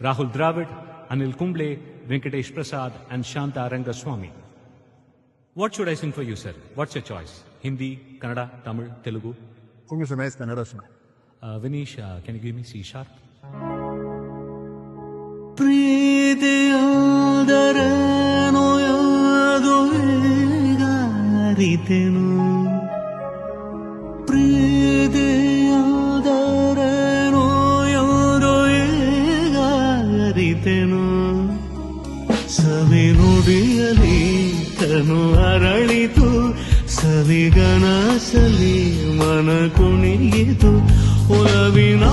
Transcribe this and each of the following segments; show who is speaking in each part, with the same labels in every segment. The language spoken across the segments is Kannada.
Speaker 1: Rahul Dravid, Anil Kumble, Venkatesh Prasad, and Shanta Rangaswamy. What should I sing for you, sir? What's your choice? Hindi, Kannada, Tamil, Telugu?
Speaker 2: Sing us a nice Kannada song.
Speaker 1: Vinesh, can you give me C sharp?
Speaker 3: ಪ್ರೀತಿಯಾದರೇನೋ ಯಾವುದು ಈಗಾರಿತೆನು ಪ್ರೀತಿಯಾದರೇನೋ ಯಾವುದು ಈಗಾರಿತೆನು ಸವಿ ನುಡಿಯಲಿ ತನು ಅರಳಿತು ಸವಿಗನಸಲಿ ಮನ ಕುಣಿಯಿತು ಒಲವಿನ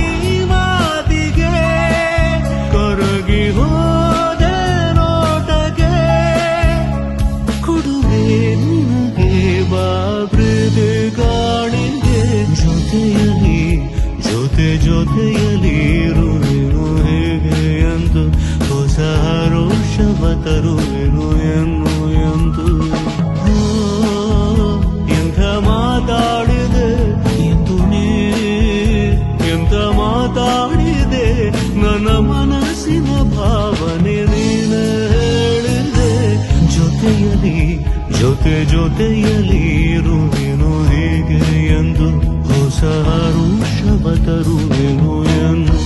Speaker 3: ಈ ಮಾತಿಗೆ ಕರಗಿ ಹೋದೆ ನೋಟಗೆ ಕೊಡುವೆ ನಿನಗೆ ಬಾಬ್ರದೆ ಕಾಣಿಗೆ ಜೊತೆಯಲಿ ಜೊತೆಯಲಿ ಇರುವೆನು ಹೇಗೆ ಎಂದು ಹೊಸ ರೋಷವ ತರುವೆನು ಎಂದು ಎಂಥ ಮಾತಾಡಿದೆ ಎಂದು ಎಂಥ ಮಾತಾಡಿದೆ ನನ್ನ ಮನಸ್ಸಿನ ಭಾವನೆ ನೀನ ಹೇಳಿದೆ ಜೊತೆಯಲಿ ಜೊತೆಯಲಿ ಇರುವೆನು ಹೇಗೆ ಎಂದು ಹೊಸ ಋಷಭ ತರುವೆನು ಎಂದು